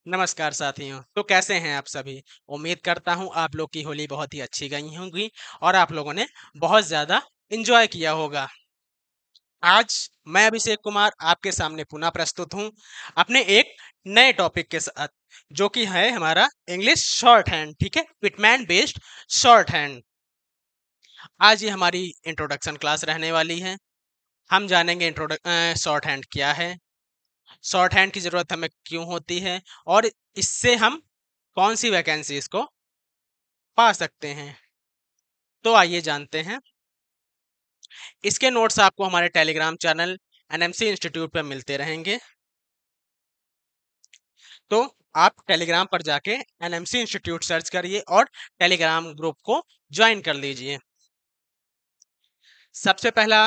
नमस्कार साथियों। तो कैसे हैं आप सभी। उम्मीद करता हूं आप लोग की होली बहुत ही अच्छी गई होंगी और आप लोगों ने बहुत ज्यादा एंजॉय किया होगा। आज मैं अभिषेक कुमार आपके सामने पुनः प्रस्तुत हूं अपने एक नए टॉपिक के साथ, जो कि है हमारा इंग्लिश शॉर्ट हैंड। ठीक है, पिटमैन बेस्ड शॉर्ट हैंड। आज ये हमारी इंट्रोडक्शन क्लास रहने वाली है। हम जानेंगे शॉर्ट हैंड क्या है, शॉर्ट हैंड की जरूरत हमें क्यों होती है और इससे हम कौन सी वैकेंसीज को पा सकते हैं। तो आइए जानते हैं। इसके नोट्स आपको हमारे टेलीग्राम चैनल एनएमसी इंस्टीट्यूट पर मिलते रहेंगे। तो आप टेलीग्राम पर जाके एनएमसी इंस्टीट्यूट सर्च करिए और टेलीग्राम ग्रुप को ज्वाइन कर लीजिए। सबसे पहला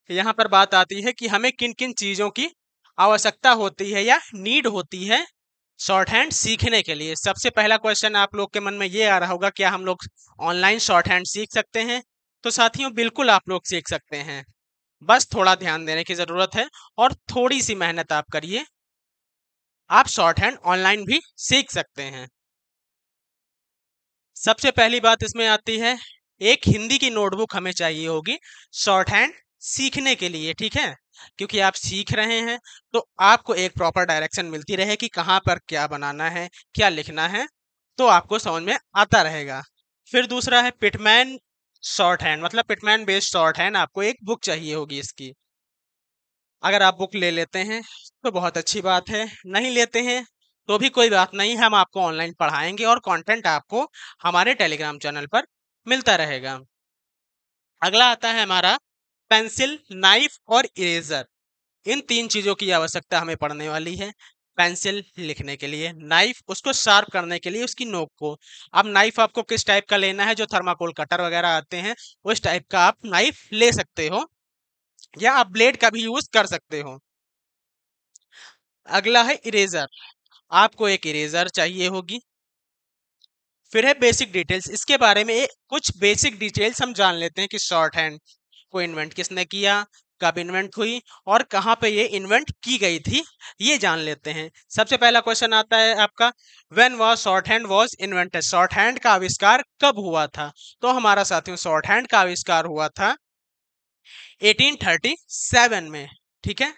यहाँ पर बात आती है कि हमें किन किन चीजों की आवश्यकता होती है या नीड होती है शॉर्ट हैंड सीखने के लिए। सबसे पहला क्वेश्चन आप लोग के मन में ये आ रहा होगा, क्या हम लोग ऑनलाइन शॉर्ट हैंड सीख सकते हैं। तो साथियों, बिल्कुल आप लोग सीख सकते हैं। बस थोड़ा ध्यान देने की जरूरत है और थोड़ी सी मेहनत आप करिए, आप शॉर्ट हैंड ऑनलाइन भी सीख सकते हैं। सबसे पहली बात इसमें आती है, एक हिंदी की नोटबुक हमें चाहिए होगी शॉर्ट हैंड सीखने के लिए। ठीक है, क्योंकि आप सीख रहे हैं तो आपको एक प्रॉपर डायरेक्शन मिलती रहे कि कहाँ पर क्या बनाना है, क्या लिखना है, तो आपको समझ में आता रहेगा। फिर दूसरा है पिटमैन शॉर्ट हैंड, मतलब पिटमैन बेस्ड शॉर्ट हैंड। आपको एक बुक चाहिए होगी इसकी। अगर आप बुक ले लेते हैं तो बहुत अच्छी बात है, नहीं लेते हैं तो भी कोई बात नहीं, हम आपको ऑनलाइन पढ़ाएंगे और कंटेंट आपको हमारे टेलीग्राम चैनल पर मिलता रहेगा। अगला आता है हमारा पेंसिल, नाइफ और इरेजर। इन तीन चीजों की आवश्यकता हमें पड़ने वाली है। पेंसिल लिखने के लिए, नाइफ उसको शार्प करने के लिए उसकी नोक को। अब नाइफ आपको किस टाइप का लेना है, जो थर्माकोल कटर वगैरह आते हैं उस टाइप का आप नाइफ ले सकते हो, या आप ब्लेड का भी यूज कर सकते हो। अगला है इरेजर, आपको एक इरेजर चाहिए होगी। फिर है बेसिक डिटेल्स, इसके बारे में कुछ बेसिक डिटेल्स हम जान लेते हैं कि शॉर्ट हैंड को इन्वेंट किसने किया, कब इन्वेंट हुई और कहाँ पे ये इन्वेंट की गई थी, ये जान लेते हैं। सबसे पहला क्वेश्चन आता है आपका, when was short hand was invented, short hand का आविष्कार कब हुआ था। तो हमारा साथियों, शॉर्ट हैंड का आविष्कार हुआ था 1837 में। ठीक है,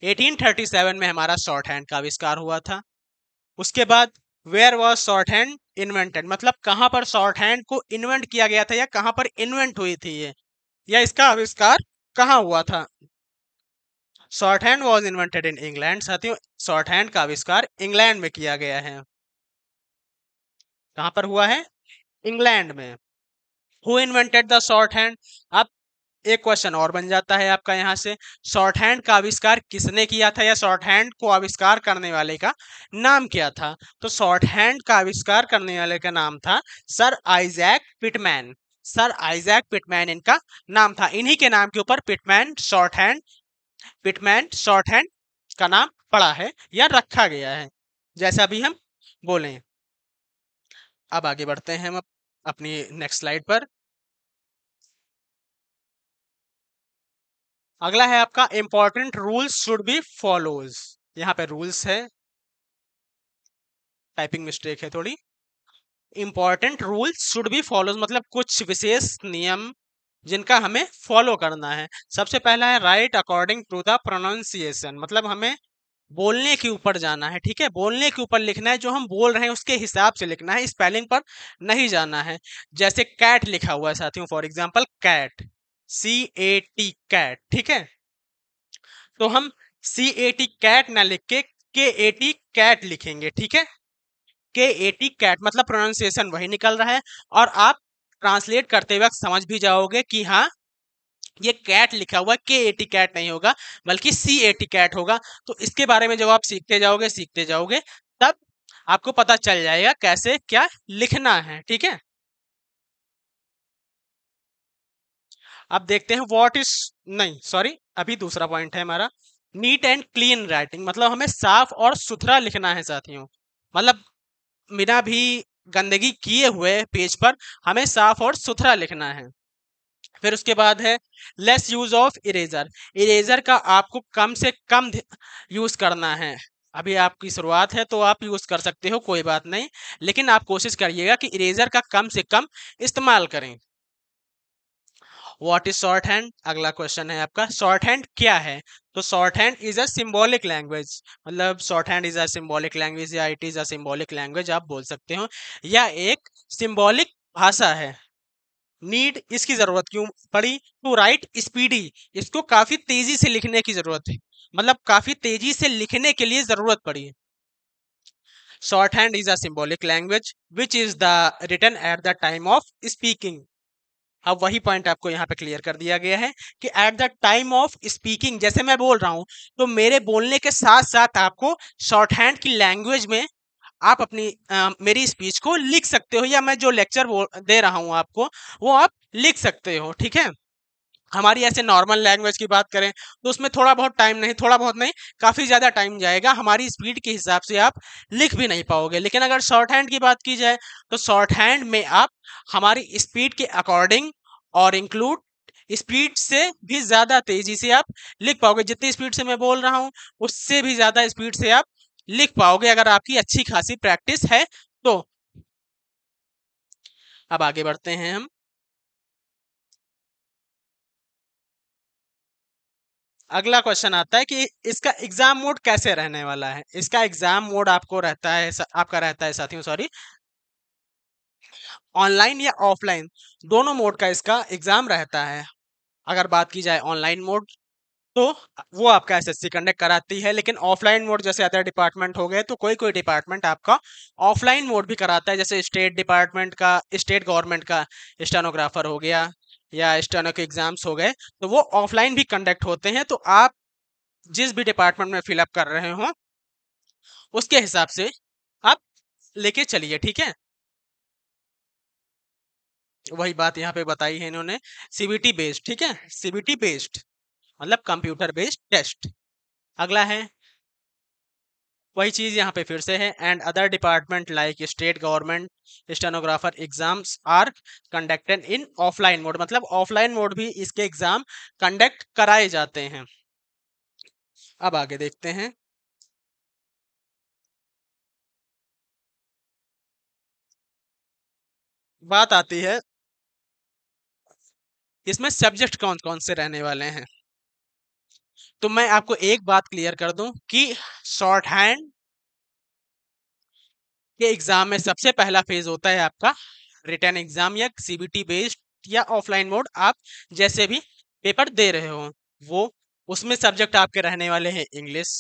1837 में हमारा शॉर्ट हैंड का आविष्कार हुआ था। उसके बाद where was shorthand invented, मतलब कहां पर शॉर्ट हैंड को इन्वेंट किया गया था या कहां पर इन्वेंट हुई थी ये, या इसका आविष्कार कहां हुआ था। Short hand was invented in England. साथियों, शॉर्ट हैंड का आविष्कार इंग्लैंड में किया गया है। कहां पर हुआ है, इंग्लैंड में। Who invented the short hand. अब एक क्वेश्चन और बन जाता है आपका यहाँ से, शॉर्ट हैंड का आविष्कार किसने किया था, या शॉर्ट हैंड को आविष्कार करने वाले का नाम क्या था। तो शॉर्ट हैंड का आविष्कार करने वाले का नाम था sir Isaac Pitman. Sir Isaac Pitman इनका नाम था। इन्हीं के नाम के ऊपर पिटमैन शॉर्ट हैंड का नाम पड़ा है या रखा गया है, जैसा भी हम बोलें। अब आगे बढ़ते हैं हम अपनी नेक्स्ट स्लाइड पर। अगला है आपका, important rules should be follows. यहाँ पे रूल्स है, टाइपिंग मिस्टेक है थोड़ी। Important rules should be follows मतलब कुछ विशेष नियम जिनका हमें फॉलो करना है। सबसे पहला है right according to the pronunciation, मतलब हमें बोलने के ऊपर जाना है। ठीक है, बोलने के ऊपर लिखना है, जो हम बोल रहे हैं उसके हिसाब से लिखना है, स्पेलिंग पर नहीं जाना है। जैसे कैट लिखा हुआ है साथियों, for example cat, CAT cat. ठीक है, तो हम CAT कैट ना लिख के KAT कैट लिखेंगे। ठीक है, KAT कैट मतलब प्रोनाउंसिएशन वही निकल रहा है, और आप ट्रांसलेट करते वक्त समझ भी जाओगे कि हाँ, ये कैट लिखा हुआ KAT कैट नहीं होगा बल्कि CAT कैट होगा। तो इसके बारे में जब आप सीखते जाओगे तब आपको पता चल जाएगा कैसे क्या लिखना है। ठीक है, अब देखते हैं व्हाट इज, नहीं सॉरी, अभी दूसरा पॉइंट है हमारा, नीट एंड क्लीन राइटिंग, मतलब हमें साफ और सुथरा लिखना है साथियों। मतलब बिना भी गंदगी किए हुए पेज पर हमें साफ और सुथरा लिखना है। फिर उसके बाद है less use of eraser, eraser का आपको कम से कम यूज करना है। अभी आपकी शुरुआत है तो आप यूज कर सकते हो, कोई बात नहीं, लेकिन आप कोशिश करिएगा कि इरेजर का कम से कम इस्तेमाल करें। व्हाट इज शॉर्ट हैंड, अगला क्वेश्चन है आपका, शॉर्ट हैंड क्या है? तो shorthand is a symbolic language, मतलब shorthand is a symbolic language या it is a symbolic language आप बोल सकते हो, या एक सिंबॉलिक भाषा है। नीड, इसकी जरूरत क्यों पड़ी? टू राइट स्पीडी, इसको काफी तेजी से लिखने की जरूरत है, मतलब काफी तेजी से लिखने के लिए जरूरत पड़ी। Shorthand is a symbolic language which is the written at the time of speaking. अब वही पॉइंट आपको यहाँ पे क्लियर कर दिया गया है कि eight the time of speaking, जैसे मैं बोल रहा हूँ तो मेरे बोलने के साथ साथ आपको शॉर्ट हैंड की लैंग्वेज में आप अपनी मेरी स्पीच को लिख सकते हो, या मैं जो लेक्चर दे रहा हूँ आपको वो आप लिख सकते हो, ठीक है। हमारी ऐसे नॉर्मल लैंग्वेज की बात करें तो उसमें थोड़ा बहुत टाइम नहीं, थोड़ा बहुत नहीं, काफी ज्यादा टाइम जाएगा, हमारी स्पीड के हिसाब से आप लिख भी नहीं पाओगे। लेकिन अगर शॉर्ट हैंड की बात की जाए तो शॉर्ट हैंड में आप हमारी स्पीड के अकॉर्डिंग और इंक्लूड स्पीड से भी ज्यादा तेजी से आप लिख पाओगे, जितनी स्पीड से मैं बोल रहा हूँ उससे भी ज्यादा स्पीड से आप लिख पाओगे अगर आपकी अच्छी खासी प्रैक्टिस है तो। अब आगे बढ़ते हैं हम। अगला क्वेश्चन आता है कि इसका एग्जाम मोड कैसे रहने वाला है? इसका एग्जाम मोड आपको रहता है, आपका रहता है साथियों, सॉरी, ऑनलाइन या ऑफलाइन, दोनों मोड का इसका एग्जाम रहता है। अगर बात की जाए ऑनलाइन मोड तो वो आपका एसएससी कंडक्ट कराती है, लेकिन ऑफलाइन मोड जैसे अदर डिपार्टमेंट हो गए तो कोई कोई डिपार्टमेंट आपका ऑफलाइन मोड भी कराता है, जैसे स्टेट डिपार्टमेंट का, स्टेट गवर्नमेंट का स्टेनोग्राफर हो गया या स्टेनो के एग्जाम्स हो गए, तो वो ऑफलाइन भी कंडक्ट होते हैं। तो आप जिस भी डिपार्टमेंट में फिलअप कर रहे हो उसके हिसाब से आप लेके चलिए, ठीक है। वही बात यहाँ पे बताई है इन्होंने, सीबीटी बेस्ड, ठीक है, सीबीटी बेस्ड मतलब कंप्यूटर बेस्ड टेस्ट। अगला है वही चीज यहाँ पे फिर से है, and other department like state government stenographer exams are conducted in offline mode, मतलब ऑफलाइन मोड भी इसके एग्जाम कंडक्ट कराए जाते हैं। अब आगे देखते हैं। बात आती है इसमें सब्जेक्ट कौन कौन से रहने वाले हैं। तो मैं आपको एक बात क्लियर कर दूं कि शॉर्ट हैंड के एग्जाम में सबसे पहला फेज होता है आपका रिटन एग्जाम या सीबीटी बेस्ड या ऑफलाइन मोड, आप जैसे भी पेपर दे रहे हो वो, उसमें सब्जेक्ट आपके रहने वाले हैं इंग्लिश।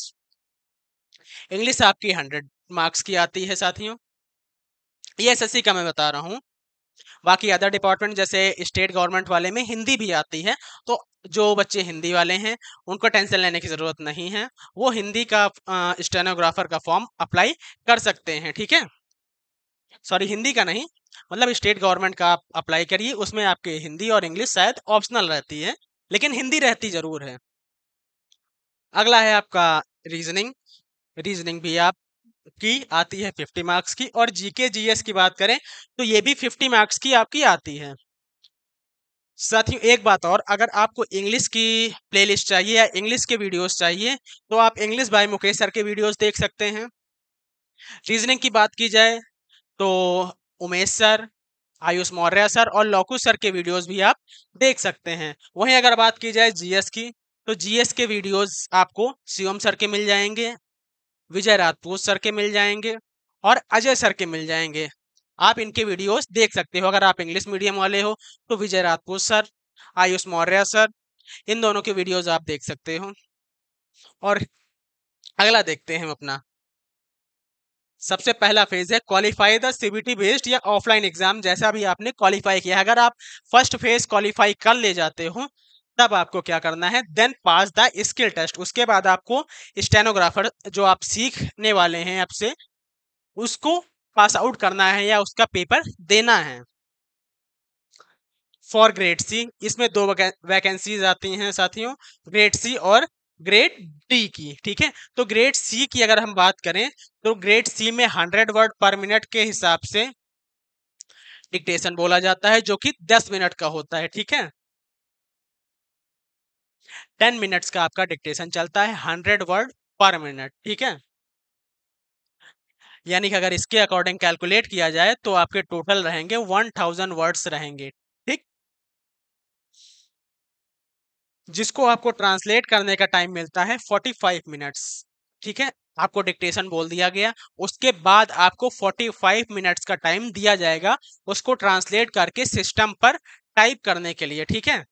इंग्लिश आपकी 100 मार्क्स की आती है साथियों, ये एसएससी का मैं बता रहा हूँ। बाकी अदर डिपार्टमेंट जैसे स्टेट गवर्नमेंट वाले में हिंदी भी आती है, तो जो बच्चे हिंदी वाले हैं उनको टेंशन लेने की जरूरत नहीं है, वो हिंदी का स्टेनोग्राफर का फॉर्म अप्लाई कर सकते हैं, ठीक है। सॉरी, हिंदी का नहीं, मतलब स्टेट गवर्नमेंट का आप अप्लाई करिए, उसमें आपके हिंदी और इंग्लिश शायद ऑप्शनल रहती है, लेकिन हिंदी रहती जरूर है। अगला है आपका रीजनिंग। रीजनिंग भी आप की आती है 50 मार्क्स की, और जीके जीएस की बात करें तो ये भी 50 मार्क्स की आपकी आती है। साथियों एक बात और, अगर आपको इंग्लिश की प्लेलिस्ट चाहिए या इंग्लिश के वीडियोस चाहिए तो आप इंग्लिश बाय मुकेश सर के वीडियोस देख सकते हैं। रीजनिंग की बात की जाए तो उमेश सर, आयुष मौर्य सर और लोकू सर के वीडियोस भी आप देख सकते हैं। वहीं अगर बात की जाए जीएस की तो जीएस के वीडियोस आपको शिवम सर के मिल जाएंगे, विजय राजपूत सर के मिल जाएंगे और अजय सर के मिल जाएंगे। आप इनके वीडियोस देख सकते हो। अगर आप इंग्लिश मीडियम वाले हो तो विजय राजपूत सर, आयुष मौर्य सर, इन दोनों के वीडियोस आप देख सकते हो। और अगला देखते हैं हम अपना, सबसे पहला फेज है क्वालिफाई द सीबीटी बेस्ड या ऑफलाइन एग्जाम। जैसा भी आपने क्वालिफाई किया, अगर आप फर्स्ट फेज क्वालिफाई कर ले जाते हो तब आपको क्या करना है, then pass the skill test. उसके बाद आपको स्टेनोग्राफर जो आप सीखने वाले हैं आपसे, उसको पास आउट करना है या उसका पेपर देना है। फॉर ग्रेड सी इसमें दो वैकेंसीज आती हैं साथियों, ग्रेड सी और ग्रेड डी की, ठीक है। तो ग्रेड सी की अगर हम बात करें तो ग्रेड सी में 100 वर्ड पर मिनट के हिसाब से डिक्टेशन बोला जाता है, जो कि 10 मिनट का होता है, ठीक है। 10 मिनट्स का आपका डिक्टेशन चलता है, 100 वर्ड पर मिनट, ठीक है। यानी कि अगर इसके अकॉर्डिंग कैलकुलेट किया जाए तो आपके टोटल रहेंगे 1000 वर्ड्स रहेंगे, ठीक। जिसको आपको ट्रांसलेट करने का टाइम मिलता है 45 मिनट्स, ठीक है। आपको डिक्टेशन बोल दिया गया, उसके बाद आपको 45 मिनट्स का टाइम दिया जाएगा उसको ट्रांसलेट करके सिस्टम पर टाइप करने के लिए, ठीक है।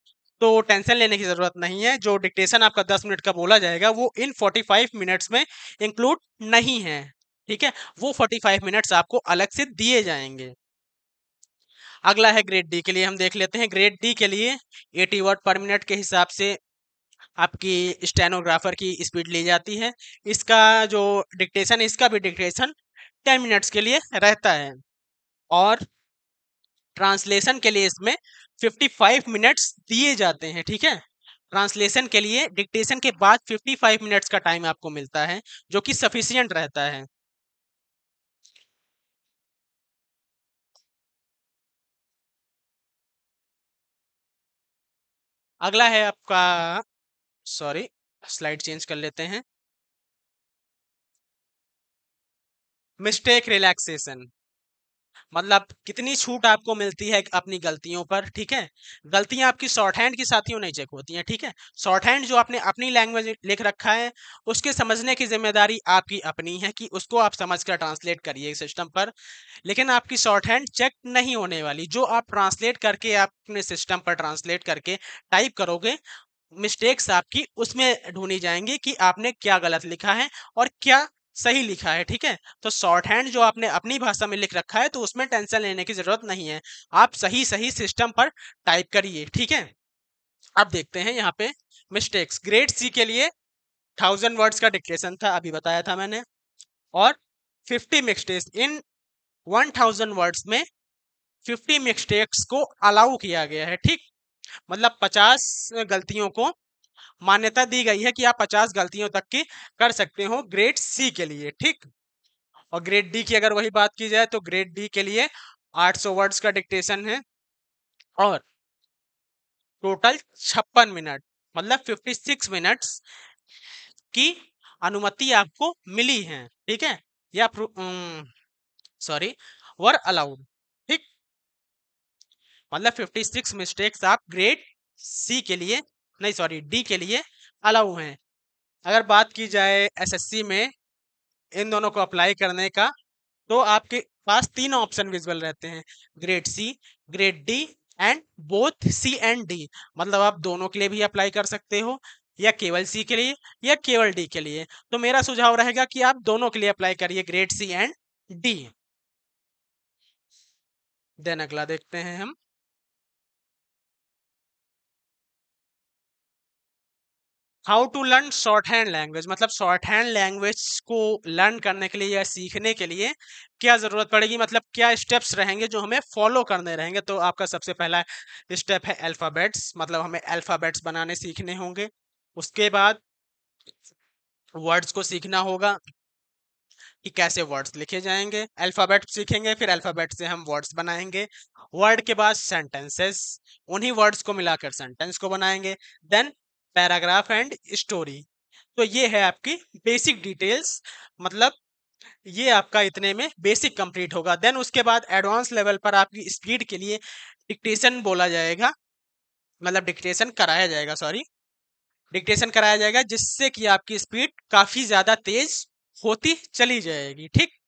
तो टेंशन लेने की जरूरत नहीं है, जो डिक्टेशन आपका 10 मिनट का बोला जाएगा वो इन 45 मिनट्स में इंक्लूड नहीं है, ठीक है। वो 45 मिनट्स आपको अलग से दिए जाएंगे। अगला है ग्रेड डी के लिए, हम देख लेते हैं। ग्रेड डी के लिए 80 वर्ड पर मिनट के हिसाब से आपकी स्टेनोग्राफर की स्पीड ली जाती है। इसका जो डिक्टेशन, इसका भी डिक्टेशन 10 मिनट्स के लिए रहता है। और ट्रांसलेशन के लिए इसमें 55 मिनट्स दिए जाते हैं, ठीक है। ट्रांसलेशन के लिए डिक्टेशन के बाद 55 मिनट्स का टाइम आपको मिलता है, जो कि सफिशियंट रहता है। अगला है आपका, सॉरी, स्लाइड चेंज कर लेते हैं। मिस्टेक रिलैक्सेशन, मतलब कितनी छूट आपको मिलती है अपनी गलतियों पर, ठीक है। गलतियां आपकी शॉर्ट हैंड की साथियों नहीं चेक होती हैं, ठीक है। शॉर्ट हैंड जो आपने अपनी लैंग्वेज लिख रखा है उसके समझने की जिम्मेदारी आपकी अपनी है कि उसको आप समझकर ट्रांसलेट करिए सिस्टम पर। लेकिन आपकी शॉर्ट हैंड चेक नहीं होने वाली, जो आप ट्रांसलेट करके आप अपने सिस्टम पर ट्रांसलेट करके टाइप करोगे, मिस्टेक्स आपकी उसमें ढूंढी जाएंगी कि आपने क्या गलत लिखा है और क्या सही लिखा है, ठीक है। तो शॉर्ट हैंड जो आपने अपनी भाषा में लिख रखा है तो उसमें टेंशन लेने की जरूरत नहीं है, आप सही सही सिस्टम पर टाइप करिए, ठीक है। अब देखते हैं यहाँ पे मिस्टेक्स। ग्रेड सी के लिए 1000 वर्ड्स का डिक्टेशन था, अभी बताया था मैंने। और 50 मिस्टेक्स इन 1000 वर्ड्स में 50 मिस्टेक्स को अलाउ किया गया है, ठीक। मतलब 50 गलतियों को मान्यता दी गई है कि आप 50 गलतियों तक की कर सकते हो ग्रेड सी के लिए, ठीक। और ग्रेड डी की अगर वही बात की जाए तो ग्रेड डी के लिए 800 वर्ड्स का डिक्टेशन है और टोटल 56 मिनट, मतलब 56 मिनट्स की अनुमति आपको मिली है, ठीक है। या सॉरी, वर अलाउड, ठीक। मतलब 56 मिस्टेक्स आप ग्रेड सी के लिए, नहीं सॉरी, डी के लिए अलाउ हैं। अगर बात की जाए एसएससी में इन दोनों को अप्लाई करने का, तो आपके पास तीन ऑप्शन विजुअल रहते हैं, grade C, grade D and both C and D. मतलब आप दोनों के लिए भी अप्लाई कर सकते हो, या केवल सी के लिए या केवल डी के लिए। तो मेरा सुझाव रहेगा कि आप दोनों के लिए अप्लाई करिए, grade C and D. Then अगला देखते हैं हम। How to learn shorthand language, मतलब शॉर्ट हैंड लैंग्वेज को लर्न करने के लिए या सीखने के लिए क्या जरूरत पड़ेगी, मतलब क्या स्टेप्स रहेंगे जो हमें फॉलो करने रहेंगे। तो आपका सबसे पहला स्टेप है अल्फाबेट्स, मतलब हमें अल्फाबेट्स बनाने सीखने होंगे। उसके बाद वर्ड्स को सीखना होगा कि कैसे वर्ड्स लिखे जाएंगे। अल्फाबेट सीखेंगे, फिर अल्फाबेट से हम वर्ड्स बनाएंगे। वर्ड के बाद सेंटेंसेस, उन्हीं वर्ड्स को मिलाकर सेंटेंस को बनाएंगे। Then paragraph and story. तो ये है आपकी बेसिक डिटेल्स, मतलब ये आपका इतने में बेसिक कंप्लीट होगा। देन उसके बाद एडवांस लेवल पर आपकी स्पीड के लिए डिक्टेशन बोला जाएगा, मतलब डिक्टेशन कराया जाएगा, सॉरी, डिक्टेशन कराया जाएगा, जिससे कि आपकी स्पीड काफी ज्यादा तेज होती चली जाएगी, ठीक।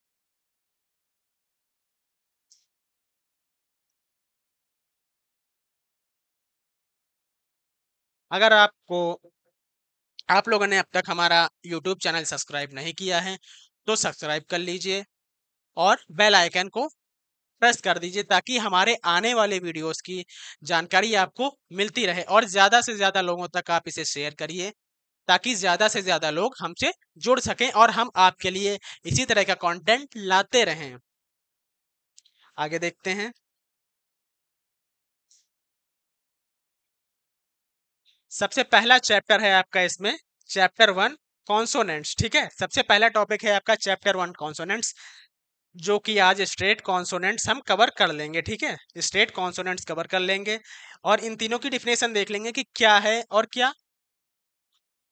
अगर आपको, आप लोगों ने अब तक हमारा YouTube चैनल सब्सक्राइब नहीं किया है तो सब्सक्राइब कर लीजिए और बेल आइकन को प्रेस कर दीजिए, ताकि हमारे आने वाले वीडियोस की जानकारी आपको मिलती रहे। और ज़्यादा से ज़्यादा लोगों तक आप इसे शेयर करिए, ताकि ज़्यादा से ज़्यादा लोग हमसे जुड़ सकें और हम आपके लिए इसी तरह का कंटेंट लाते रहें। आगे देखते हैं। सबसे पहला चैप्टर है आपका इसमें, चैप्टर 1 कॉन्सोनेंट्स, ठीक है। सबसे पहला टॉपिक है आपका चैप्टर 1 कॉन्सोनेंट्स, जो कि आज स्ट्रेट कॉन्सोनेंट्स हम कवर कर लेंगे, ठीक है। स्ट्रेट कॉन्सोनेंट्स कवर कर लेंगे और इन तीनों की डिफिनेशन देख लेंगे कि क्या है और क्या,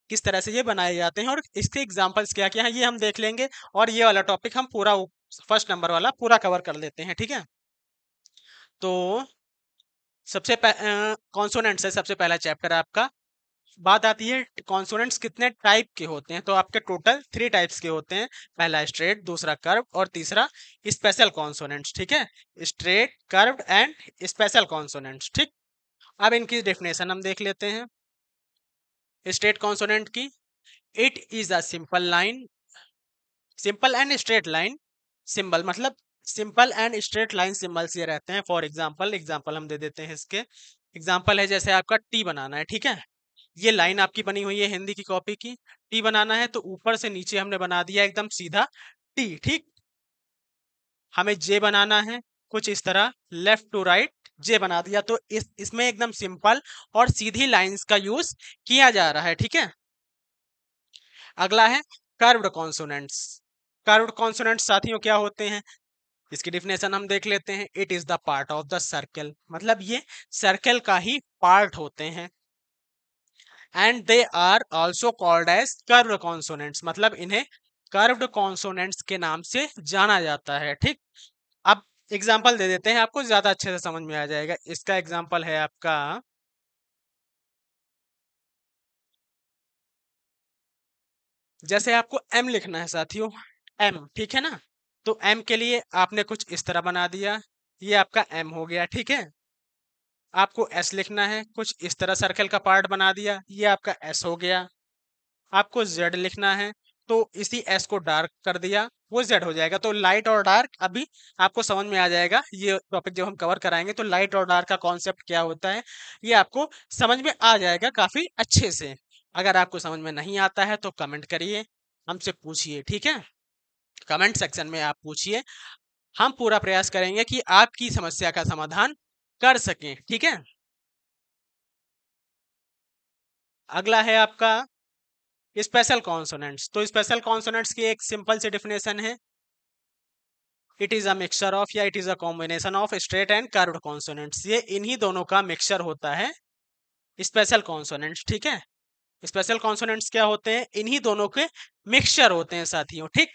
किस तरह से ये बनाए जाते हैं और इसके एग्जांपल्स क्या क्या हैं, ये हम देख लेंगे। और ये वाला टॉपिक हम पूरा फर्स्ट नंबर वाला पूरा कवर कर लेते हैं, ठीक है। तो सबसे कॉन्सोनेंट्स है सबसे पहला चैप्टर आपका। बात आती है कॉन्सोनेंट्स कितने टाइप के होते हैं, तो आपके टोटल 3 टाइप्स के होते हैं। पहला स्ट्रेट, दूसरा कर्व और तीसरा स्पेशल कॉन्सोनेंट्स, ठीक है। Straight, curved and special consonants, ठीक। अब इनकी डेफिनेशन हम देख लेते हैं स्ट्रेट कॉन्सोनेंट की। It is a simple line, simple and straight line symbol, मतलब simple and straight line symbols ये रहते हैं। फॉर एग्जांपल, एग्जांपल हम दे देते हैं इसके। एग्जांपल है जैसे आपका टी बनाना है, ठीक है। ये लाइन आपकी बनी हुई है हिंदी की कॉपी की। टी बनाना है तो ऊपर से नीचे हमने बना दिया एकदम सीधा टी, ठीक। हमें जे बनाना है कुछ इस तरह लेफ्ट टू राइट जे बना दिया, तो इसमें एकदम सिंपल और सीधी लाइंस का यूज किया जा रहा है, ठीक है। अगला है कर्व्ड कॉन्सोनेंट्स। कर्व्ड कॉन्सोनेंट्स साथियों क्या होते हैं, इसकी डिफिनेशन हम देख लेते हैं। It is the part of the circle, मतलब ये सर्कल का ही पार्ट होते हैं। And they are also called as curved consonants, मतलब इन्हें कर्व्ड कॉन्सोनेंट्स के नाम से जाना जाता है, ठीक। अब एग्जाम्पल दे देते हैं, आपको ज्यादा अच्छे से समझ में आ जाएगा। इसका एग्जाम्पल है आपका, जैसे आपको एम लिखना है साथियों, एम, ठीक है ना। तो एम के लिए आपने कुछ इस तरह बना दिया, ये आपका एम हो गया, ठीक है। आपको एस लिखना है, कुछ इस तरह सर्कल का पार्ट बना दिया, ये आपका एस हो गया। आपको जेड लिखना है तो इसी एस को डार्क कर दिया, वो जेड हो जाएगा। तो लाइट और डार्क अभी आपको समझ में आ जाएगा, ये टॉपिक जब हम कवर कराएंगे तो लाइट और डार्क का कॉन्सेप्ट क्या होता है ये आपको समझ में आ जाएगा काफी अच्छे से। अगर आपको समझ में नहीं आता है तो कमेंट करिए, हमसे पूछिए, ठीक है। कमेंट सेक्शन में आप पूछिए, हम पूरा प्रयास करेंगे कि आपकी समस्या का समाधान कर सकें, ठीक है। अगला है आपका स्पेशल कॉन्सोनेंट्स। तो स्पेशल कॉन्सोनेंट्स की एक सिंपल सी डिफिनेशन है, it is a mixture of या it is a combination of straight and curved consonants. ये इन्हीं दोनों का मिक्सचर होता है स्पेशल कॉन्सोनेंट्स, ठीक है। स्पेशल कॉन्सोनेंट्स क्या होते हैं, इन्हीं दोनों के मिक्सचर होते हैं साथियों, ठीक।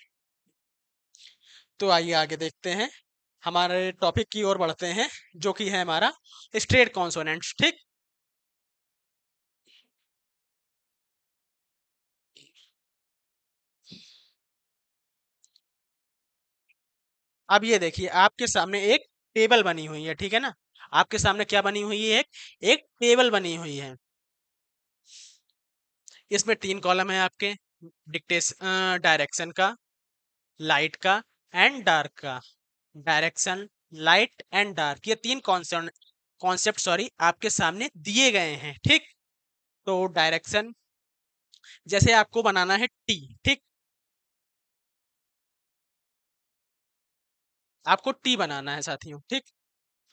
तो आइए आगे देखते हैं, हमारे टॉपिक की ओर बढ़ते हैं, जो कि है हमारा स्ट्रेट कॉन्सोनेंट्स, ठीक। अब ये देखिए आपके सामने एक टेबल बनी हुई है, ठीक है ना। आपके सामने क्या बनी हुई है, एक एक टेबल बनी हुई है। इसमें 3 कॉलम है आपके, डिक्टेशन, डायरेक्शन का, लाइट का एंड डार्क का। डायरेक्शन, लाइट एंड डार्क, ये 3 कॉन्सेप्ट सॉरी आपके सामने दिए गए हैं, ठीक। तो डायरेक्शन, जैसे आपको बनाना है टी, ठीक। आपको टी बनाना है साथियों, ठीक।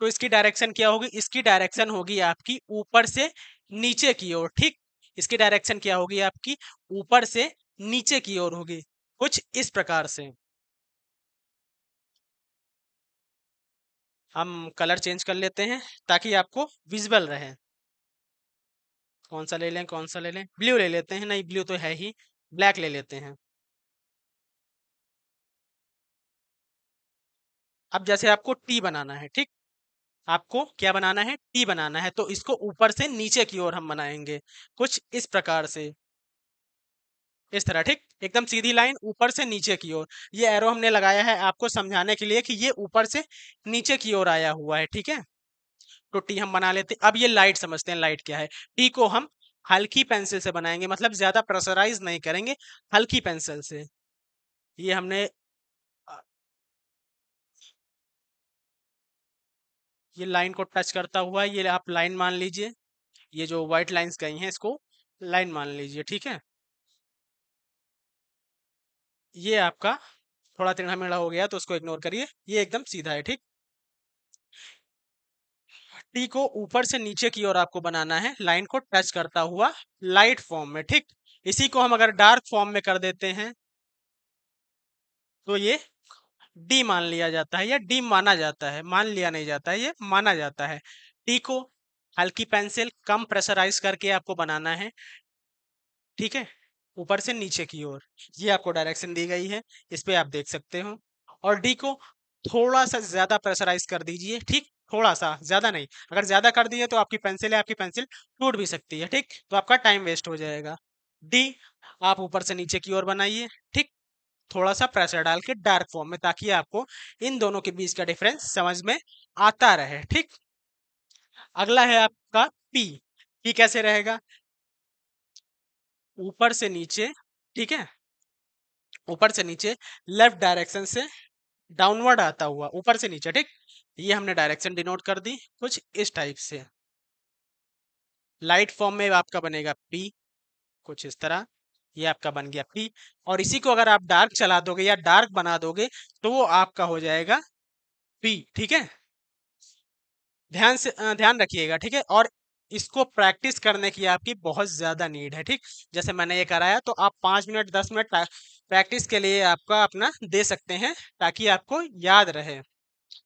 तो इसकी डायरेक्शन क्या होगी, इसकी डायरेक्शन होगी आपकी ऊपर से नीचे की ओर, ठीक। इसकी डायरेक्शन क्या होगी आपकी ऊपर से नीचे की ओर होगी, कुछ इस प्रकार से। हम कलर चेंज कर लेते हैं ताकि आपको विजिबल रहे। कौन सा ले लें, कौन सा ले लें, ब्लू ले लेते हैं, नहीं ब्लू तो है ही, ब्लैक ले लेते हैं। अब जैसे आपको टी बनाना है, ठीक। आपको क्या बनाना है, टी बनाना है, तो इसको ऊपर से नीचे की ओर हम बनाएंगे कुछ इस प्रकार से, इस तरह, ठीक। एकदम सीधी लाइन ऊपर से नीचे की ओर। ये एरो हमने लगाया है आपको समझाने के लिए कि ये ऊपर से नीचे की ओर आया हुआ है, ठीक है। तो टी हम बना लेते हैं। अब ये लाइट समझते हैं, लाइट क्या है। टी को हम हल्की पेंसिल से बनाएंगे, मतलब ज्यादा प्रेशराइज नहीं करेंगे, हल्की पेंसिल से। ये हमने अ, ये लाइन को टच करता हुआ ये आप लाइन मान लीजिए, ये जो व्हाइट लाइंस गई हैं इसको लाइन मान लीजिए, ठीक है। ये आपका थोड़ा टेढ़ा मेढ़ा हो गया तो उसको इग्नोर करिए, ये एकदम सीधा है, ठीक। टी को ऊपर से नीचे की ओर आपको बनाना है, लाइन को टच करता हुआ लाइट फॉर्म में, ठीक। इसी को हम अगर डार्क फॉर्म में कर देते हैं तो ये डी मान लिया जाता है, या डी माना जाता है, मान लिया नहीं जाता है, ये माना जाता है। टी को हल्की पेंसिल कम प्रेशराइज करके आपको बनाना है, ठीक है, ऊपर से नीचे की ओर। ये आपको डायरेक्शन दी गई है, इस पे आप देख सकते हो। और डी को थोड़ा सा ज्यादा प्रेशराइज कर दीजिए, ठीक, थोड़ा सा, ज्यादा नहीं। अगर ज्यादा कर दिए तो आपकी पेंसिल है, आपकी पेंसिल टूट भी सकती है, ठीक, तो आपका टाइम वेस्ट हो जाएगा। डी आप ऊपर से नीचे की ओर बनाइए, ठीक, थोड़ा सा प्रेशर डाल के डार्क फॉर्म में, ताकि आपको इन दोनों के बीच का डिफरेंस समझ में आता रहे, ठीक। अगला है आपका पी। पी कैसे रहेगा? ऊपर से नीचे, ठीक है, ऊपर से नीचे, लेफ्ट डायरेक्शन से डाउनवर्ड आता हुआ, ऊपर से नीचे, ठीक। ये हमने डायरेक्शन डिनोट कर दी कुछ इस टाइप से। लाइट फॉर्म में आपका बनेगा पी, कुछ इस तरह। ये आपका बन गया पी। और इसी को अगर आप डार्क चला दोगे या डार्क बना दोगे तो वो आपका हो जाएगा पी, ठीक है। ध्यान रखिएगा, ठीक है। और इसको प्रैक्टिस करने की आपकी बहुत ज्यादा नीड है, ठीक। जैसे मैंने ये कराया तो आप 5 मिनट 10 मिनट प्रैक्टिस के लिए आपका अपना दे सकते हैं, ताकि आपको याद रहे।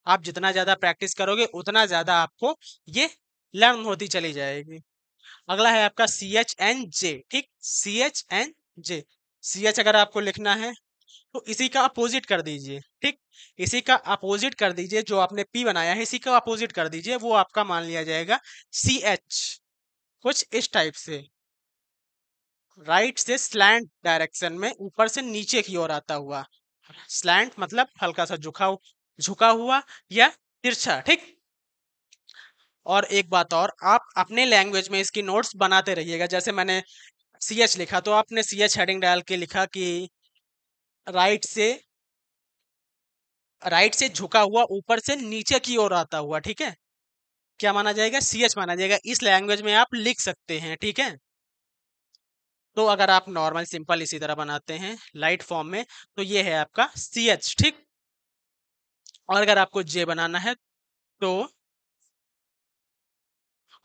आप जितना ज्यादा प्रैक्टिस करोगे उतना ज्यादा आपको ये लर्न होती चली जाएगी। अगला है आपका CH and J, ठीक, CH and J। CH अगर आपको लिखना है तो इसी का अपोजिट कर दीजिए, ठीक, इसी का अपोजिट कर दीजिए। जो आपने P बनाया है इसी का अपोजिट कर दीजिए, वो आपका मान लिया जाएगा CH, कुछ इस टाइप से। राइट से स्लैंट डायरेक्शन में ऊपर से नीचे की ओर आता हुआ। स्लैंट मतलब हल्का सा झुका हुआ या तिरछा, ठीक। और एक बात और, आप अपने लैंग्वेज में इसकी नोट्स बनाते रहिएगा। जैसे मैंने CH लिखा तो आपने CH हेडिंग डाल के लिखा कि राइट से राइट से झुका हुआ, ऊपर से नीचे की ओर आता हुआ, ठीक है। क्या माना जाएगा? CH माना जाएगा। इस लैंग्वेज में आप लिख सकते हैं, ठीक है। तो अगर आप नॉर्मल सिंपल इसी तरह बनाते हैं लाइट फॉर्म में तो ये है आपका CH, ठीक। और अगर आपको J बनाना है तो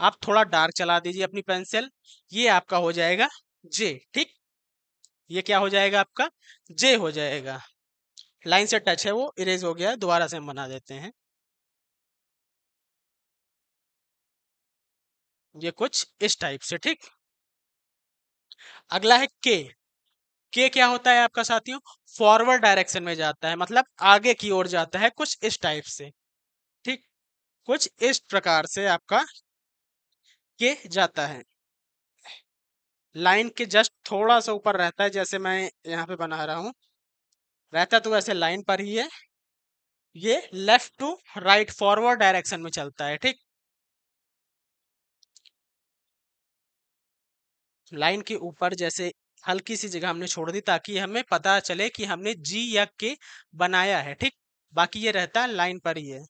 आप थोड़ा डार्क चला दीजिए अपनी पेंसिल, ये आपका हो जाएगा J, ठीक। ये क्या हो जाएगा? आपका J हो जाएगा। लाइन से टच है वो इरेज हो गया, दोबारा से हम बना देते हैं। ये कुछ इस टाइप से, ठीक। अगला है के। के क्या होता है आपका साथियों? फॉरवर्ड डायरेक्शन में जाता है, मतलब आगे की ओर जाता है, कुछ इस टाइप से, ठीक। कुछ इस प्रकार से आपका के जाता है। लाइन के जस्ट थोड़ा सा ऊपर रहता है, जैसे मैं यहाँ पे बना रहा हूँ, रहता तो वैसे लाइन पर ही है। ये left to right forward direction में चलता है, ठीक। लाइन के ऊपर जैसे हल्की सी जगह हमने छोड़ दी, ताकि हमें पता चले कि हमने जी या के बनाया है, ठीक। बाकी ये रहता है लाइन पर ही है।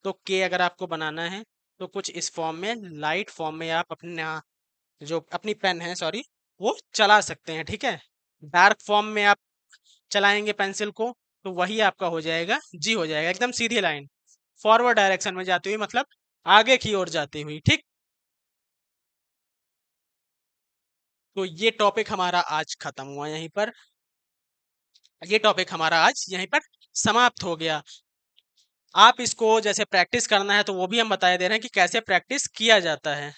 तो के अगर आपको बनाना है तो कुछ इस फॉर्म में, लाइट फॉर्म में आप अपना जो अपनी पेन है, सॉरी, वो चला सकते हैं, ठीक है। डार्क फॉर्म में आप चलाएंगे पेंसिल को तो वही आपका हो जाएगा जी, हो जाएगा एकदम सीधी लाइन, फॉरवर्ड डायरेक्शन में जाती हुई, मतलब आगे की ओर जाती हुई, ठीक। तो ये टॉपिक हमारा आज खत्म हुआ यहीं पर। ये टॉपिक हमारा आज यहीं पर समाप्त हो गया। आप इसको जैसे प्रैक्टिस करना है तो वो भी हम बताए दे रहे हैं कि कैसे प्रैक्टिस किया जाता है।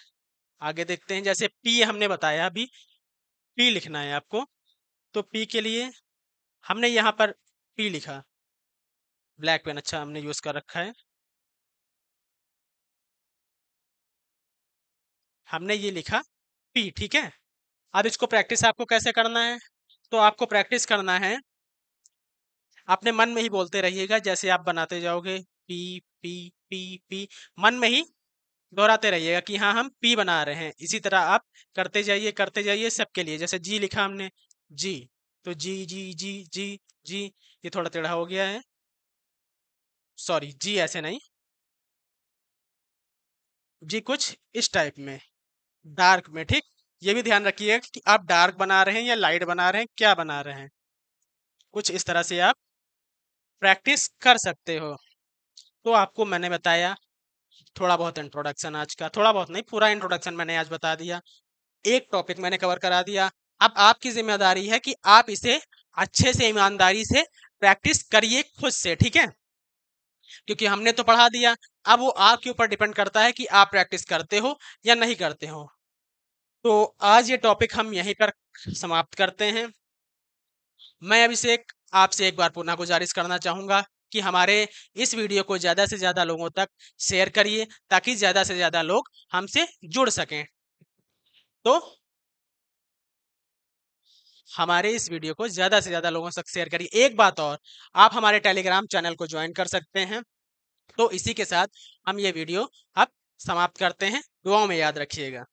आगे देखते हैं। जैसे पी हमने बताया, अभी पी लिखना है आपको, तो पी के लिए हमने यहाँ पर पी लिखा, ब्लैक पेन अच्छा हमने यूज कर रखा है। हमने ये लिखा पी, ठीक है। अब इसको प्रैक्टिस आपको कैसे करना है? तो आपको प्रैक्टिस करना है, अपने मन में ही बोलते रहिएगा, जैसे आप बनाते जाओगे पी पी पी पी, मन में ही दोहराते रहिएगा कि हाँ हम पी बना रहे हैं। इसी तरह आप करते जाइए सबके लिए। जैसे जी लिखा हमने, जी, तो जी जी जी जी जी, ये थोड़ा टेढ़ा हो गया है, सॉरी, जी ऐसे नहीं, जी कुछ इस टाइप में, डार्क में, ठीक। ये भी ध्यान रखिएगा कि आप डार्क बना रहे हैं या लाइट बना रहे हैं, क्या बना रहे हैं। कुछ इस तरह से आप प्रैक्टिस कर सकते हो। तो आपको मैंने बताया थोड़ा बहुत इंट्रोडक्शन, आज का थोड़ा बहुत नहीं, पूरा इंट्रोडक्शन मैंने आज बता दिया। एक टॉपिक मैंने कवर करा दिया। अब आपकी जिम्मेदारी है कि आप इसे अच्छे से, ईमानदारी से प्रैक्टिस करिए खुद से, ठीक है। क्योंकि हमने तो पढ़ा दिया, अब वो आपके ऊपर डिपेंड करता है कि आप प्रैक्टिस करते हो या नहीं करते हो। तो आज ये टॉपिक हम यहीं पर समाप्त करते हैं। मैं अभिषेक आपसे एक बार पुनः गुजारिश करना चाहूंगा कि हमारे इस वीडियो को ज़्यादा से ज़्यादा लोगों तक शेयर करिए ताकि ज़्यादा से ज़्यादा लोग हमसे जुड़ सकें। तो हमारे इस वीडियो को ज़्यादा से ज़्यादा लोगों तक शेयर करिए। एक बात और, आप हमारे टेलीग्राम चैनल को ज्वाइन कर सकते हैं। तो इसी के साथ हम ये वीडियो अब समाप्त करते हैं। दुआओं में याद रखिएगा।